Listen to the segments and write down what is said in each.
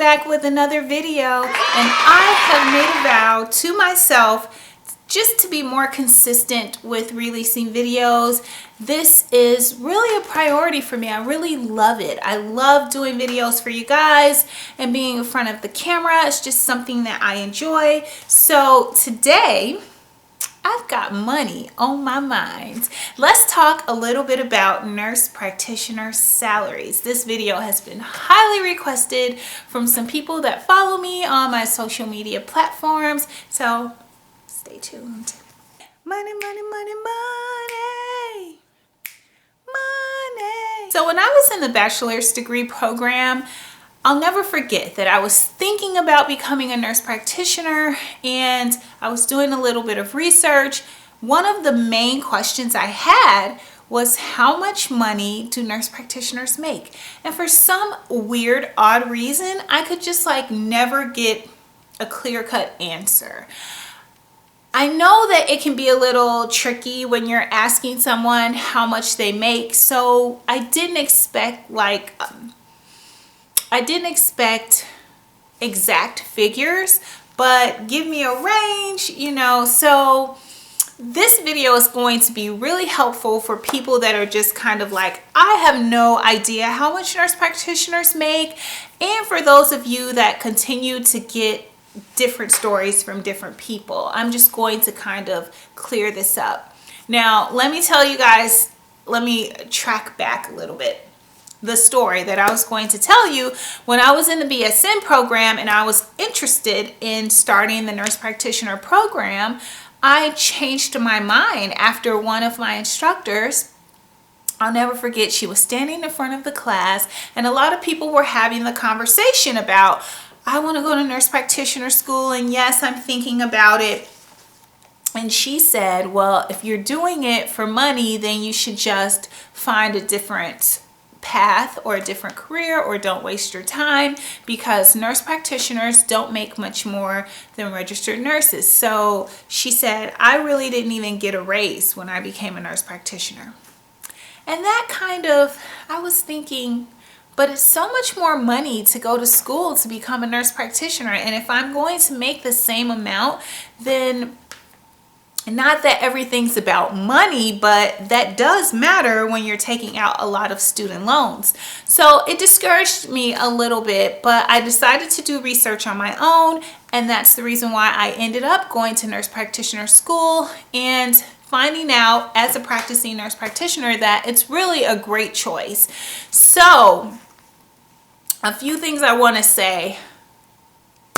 back with another video, and I have made a vow to myself just to be more consistent with releasing videos. This is really a priority for me. I really love it. I love doing videos for you guys and being in front of the camera. It's just something that I enjoy. So today, I've got money on my mind. Let's talk a little bit about nurse practitioner salaries. This video has been highly requested from some people that follow me on my social media platforms. So stay tuned. Money, money, money, money, money. So when I was in the bachelor's degree program, I'll never forget that I was thinking about becoming a nurse practitioner and I was doing a little bit of research. One of the main questions I had was, how much money do nurse practitioners make? And for some weird, odd reason, I could just never get a clear-cut answer. I know that it can be a little tricky when you're asking someone how much they make, so I didn't expect exact figures, but give me a range, so this video is going to be really helpful for people that are just kind of like, I have no idea how much nurse practitioners make, and for those of you that continue to get different stories from different people. I'm just going to kind of clear this up. Now, let me tell you guys, let me track back a little bit. The story that I was going to tell you, when I was in the BSN program and I was interested in starting the nurse practitioner program, I changed my mind after one of my instructors. I'll never forget, she was standing in front of the class and a lot of people were having the conversation about, I want to go to nurse practitioner school, and yes, I'm thinking about it. And she said, well, if you're doing it for money, then you should just find a different path or a different career, or don't waste your time, because nurse practitioners don't make much more than registered nurses. So she said, I really didn't even get a raise when I became a nurse practitioner. And that I was thinking, but it's so much more money to go to school to become a nurse practitioner. And if I'm going to make the same amount, then not that everything's about money, but that does matter when you're taking out a lot of student loans. So it discouraged me a little bit, but I decided to do research on my own. And that's the reason why I ended up going to nurse practitioner school and finding out as a practicing nurse practitioner that it's really a great choice. So a few things I want to say.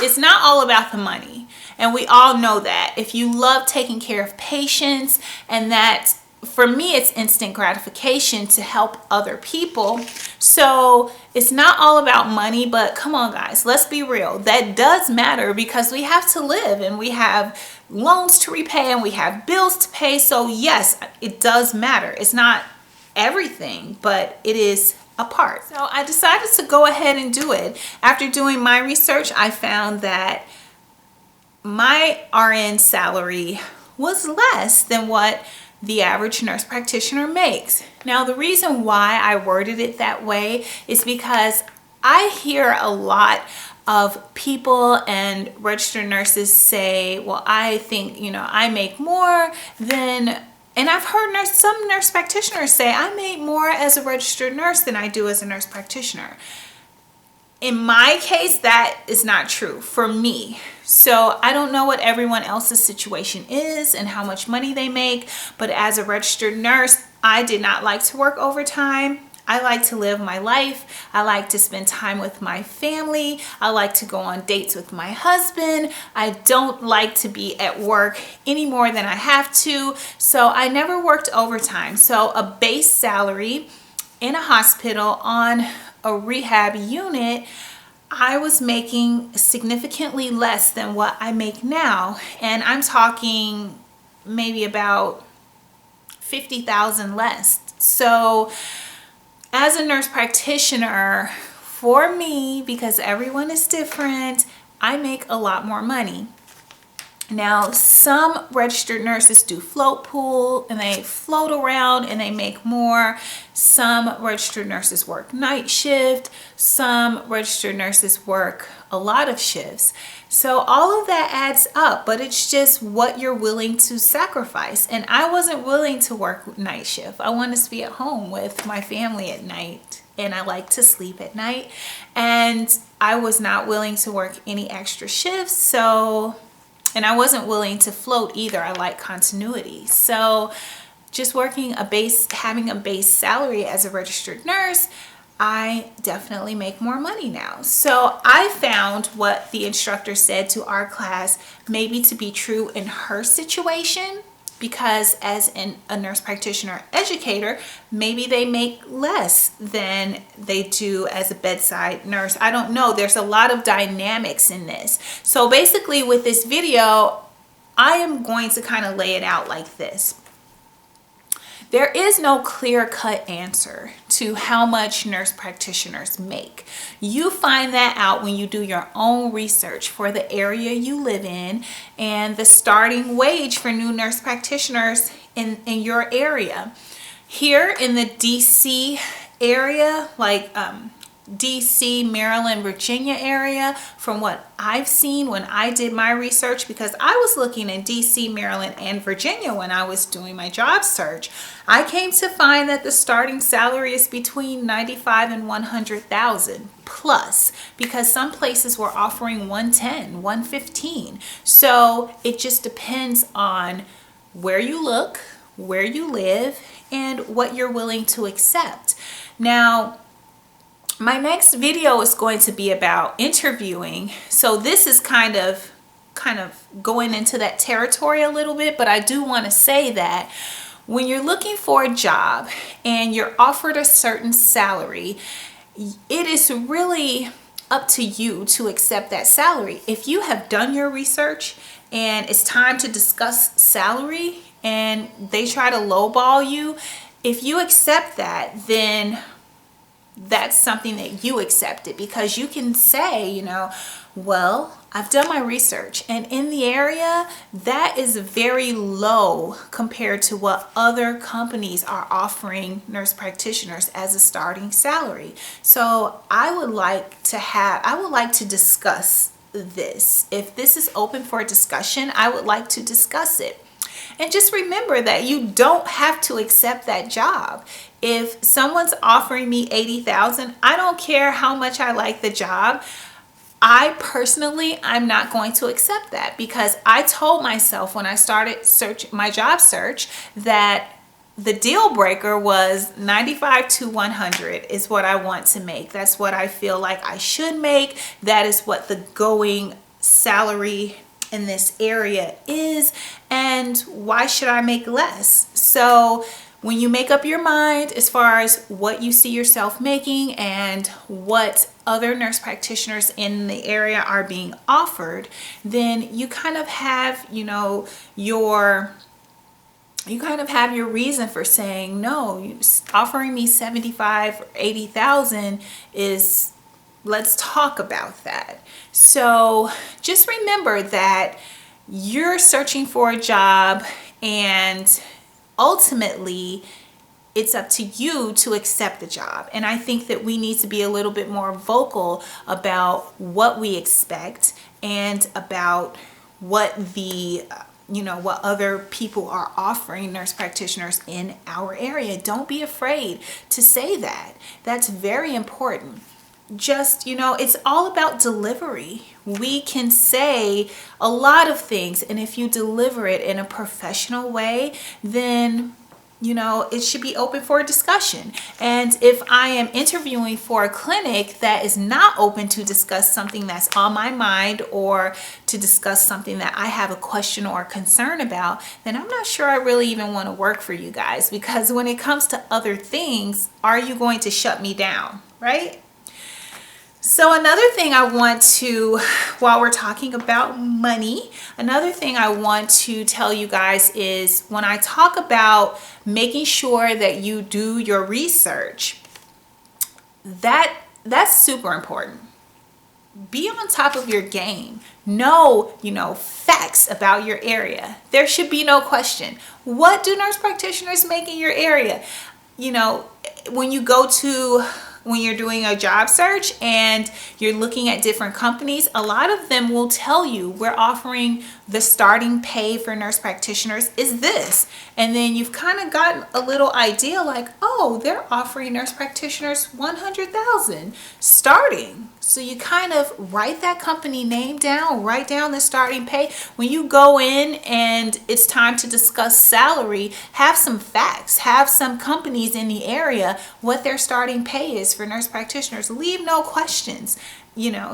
It's not all about the money. And we all know that. If you love taking care of patients, and that, for me, it's instant gratification to help other people. So it's not all about money, but come on guys, let's be real. That does matter because we have to live and we have loans to repay and we have bills to pay. So yes, it does matter. It's not everything, but it is a part. So I decided to go ahead and do it. After doing my research, I found that my RN salary was less than what the average nurse practitioner makes. Now, the reason why I worded it that way is because I hear a lot of people and registered nurses say, well, I think, I make more than, and I've heard some nurse practitioners say, I make more as a registered nurse than I do as a nurse practitioner. In my case, that is not true for me. So I don't know what everyone else's situation is and how much money they make, but as a registered nurse, I did not like to work overtime. I like to live my life. I like to spend time with my family. I like to go on dates with my husband. I don't like to be at work any more than I have to. So I never worked overtime. So a base salary in a hospital on a rehab unit, I was making significantly less than what I make now. And I'm talking maybe about $50,000 less. So as a nurse practitioner, for me, because everyone is different, I make a lot more money. Now, some registered nurses do float pool and they float around and they make more. Some registered nurses work night shift. Some registered nurses work a lot of shifts. So all of that adds up, but it's just what you're willing to sacrifice. And I wasn't willing to work night shift. I wanted to be at home with my family at night, and I like to sleep at night. And I was not willing to work any extra shifts. And I wasn't willing to float either. I like continuity. So just having a base salary as a registered nurse, I definitely make more money now. So I found what the instructor said to our class maybe to be true in her situation, because as a nurse practitioner educator, maybe they make less than they do as a bedside nurse. I don't know. There's a lot of dynamics in this. So basically with this video, I am going to kind of lay it out like this. There is no clear-cut answer to how much nurse practitioners make. You find that out when you do your own research for the area you live in and the starting wage for new nurse practitioners in your area. Here in the DC area, like DC, Maryland, Virginia area, from what I've seen when I did my research, because I was looking in DC, Maryland, and Virginia when I was doing my job search, I came to find that the starting salary is between $95,000 and $100,000 plus, because some places were offering $110,000, $115,000. So it just depends on where you look, where you live, and what you're willing to accept. Now, my next video is going to be about interviewing. So this is kind of going into that territory a little bit, but I do want to say that when you're looking for a job and you're offered a certain salary, it is really up to you to accept that salary. If you have done your research and it's time to discuss salary and they try to lowball you, if you accept that, then that's something that you accepted, because you can say, you know, well, I've done my research and in the area that is very low compared to what other companies are offering nurse practitioners as a starting salary. So I would like to discuss this. If this is open for discussion, I would like to discuss it. And just remember that you don't have to accept that job. If someone's offering me $80,000, I don't care how much I like the job. I'm not going to accept that, because I told myself when I started my job search that the deal breaker was 95 to 100 is what I want to make. That's what I feel like I should make. That is what the going salary in this area is, and why should I make less? So when you make up your mind as far as what you see yourself making and what other nurse practitioners in the area are being offered, then you kind of have, your reason for saying no. Offering me 75 or 80,000 is, let's talk about that. So just remember that you're searching for a job, and ultimately it's up to you to accept the job. And I think that we need to be a little bit more vocal about what we expect and about what what other people are offering nurse practitioners in our area. Don't be afraid to say that. That's very important. Just, it's all about delivery. We can say a lot of things, and if you deliver it in a professional way, then it should be open for discussion. And if I am interviewing for a clinic that is not open to discuss something that's on my mind, or to discuss something that I have a question or a concern about, then I'm not sure I really even want to work for you guys, because when it comes to other things, are you going to shut me down, right? So another thing I want to, while we're talking about money, another thing I want to tell you guys is, when I talk about making sure that you do your research, that's super important. be on top of your game. Know, facts about your area. There should be no question. What do nurse practitioners make in your area? When you're doing a job search and you're looking at different companies, a lot of them will tell you we're offering the starting pay for nurse practitioners is this. And then you've kind of gotten a little idea like, oh, they're offering nurse practitioners $100,000 starting. So you kind of write that company name down, write down the starting pay. When you go in and it's time to discuss salary, have some facts, have some companies in the area, what their starting pay is for nurse practitioners. Leave no questions.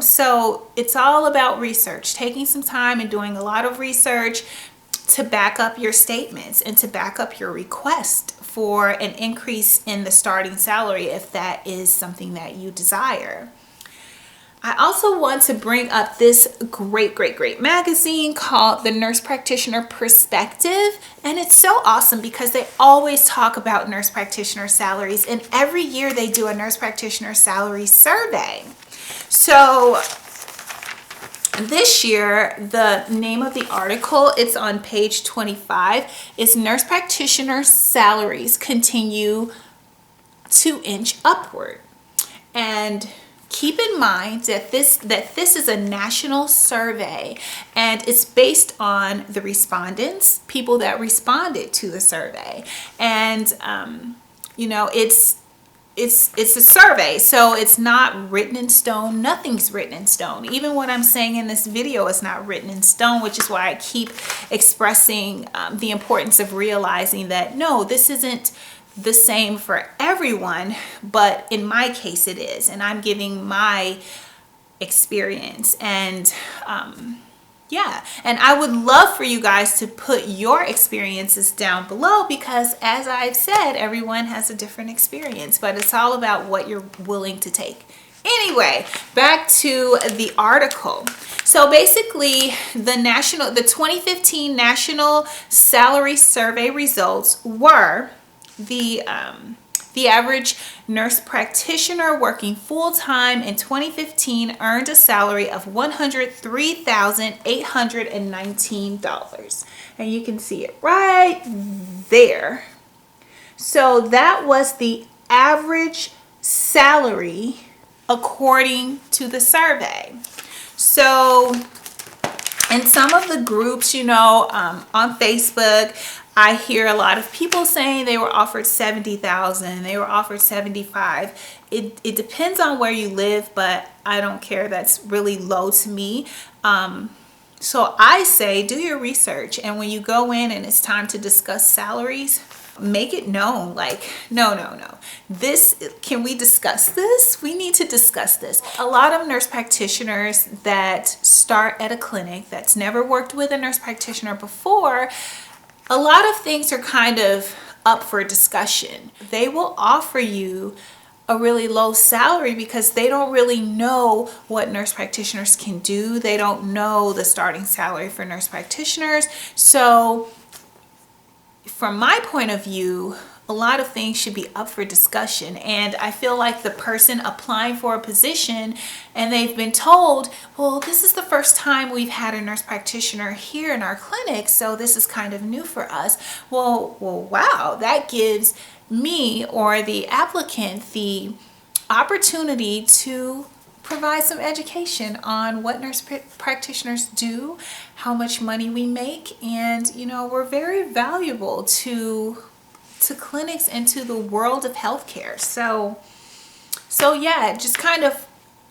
So it's all about research, taking some time and doing a lot of research to back up your statements and to back up your request for an increase in the starting salary if that is something that you desire. I also want to bring up this great magazine called The Nurse Practitioner Perspective. And it's so awesome because they always talk about nurse practitioner salaries. And every year they do a nurse practitioner salary survey. So this year, the name of the article, it's on page 25, is Nurse Practitioner Salaries Continue to Inch Upward. And keep in mind that this is a national survey and it's based on the respondents, people that responded to the survey. And it's a survey, so it's not written in stone. Nothing's written in stone. Even what I'm saying in this video is not written in stone, which is why I keep expressing the importance of realizing that no, this isn't the same for everyone, but in my case it is, and I'm giving my experience. And and I would love for you guys to put your experiences down below, because as I've said, everyone has a different experience, but it's all about what you're willing to take. Anyway, back to the article. So basically the 2015 National Salary Survey results were the average nurse practitioner working full-time in 2015 earned a salary of $103,819. And you can see it right there. So that was the average salary according to the survey. So in some of the groups, on Facebook, I hear a lot of people saying they were offered $70,000, they were offered $75,000. It depends on where you live, but I don't care. That's really low to me. So I say do your research, and when you go in and it's time to discuss salaries, make it known, like, no. Can we discuss this? We need to discuss this. A lot of nurse practitioners that start at a clinic that's never worked with a nurse practitioner before, a lot of things are kind of up for discussion. They will offer you a really low salary because they don't really know what nurse practitioners can do. They don't know the starting salary for nurse practitioners. So from my point of view, a lot of things should be up for discussion. And I feel like the person applying for a position and they've been told, well, this is the first time we've had a nurse practitioner here in our clinic, so this is kind of new for us. Well, wow, that gives me or the applicant the opportunity to provide some education on what nurse practitioners do, how much money we make, and we're very valuable to clinics and to the world of healthcare. So yeah, it just kind of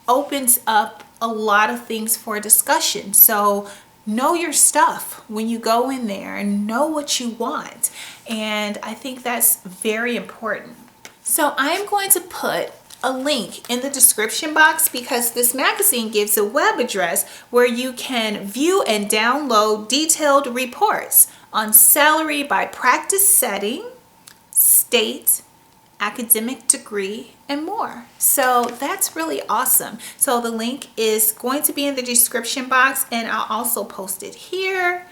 opens up a lot of things for discussion. So know your stuff when you go in there and know what you want. And I think that's very important. So I'm going to put a link in the description box because this magazine gives a web address where you can view and download detailed reports on salary by practice setting, state, academic degree, and more. So that's really awesome. So the link is going to be in the description box, and I'll also post it here.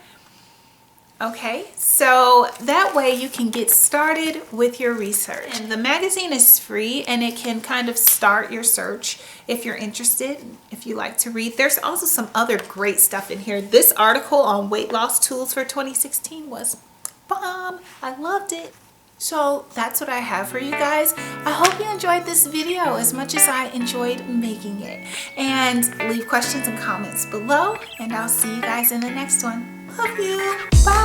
Okay, so that way you can get started with your research. And the magazine is free and it can kind of start your search if you're interested, if you like to read. There's also some other great stuff in here. This article on weight loss tools for 2016 was bomb. I loved it. So that's what I have for you guys. I hope you enjoyed this video as much as I enjoyed making it. And leave questions and comments below, and I'll see you guys in the next one. Love you. Bye.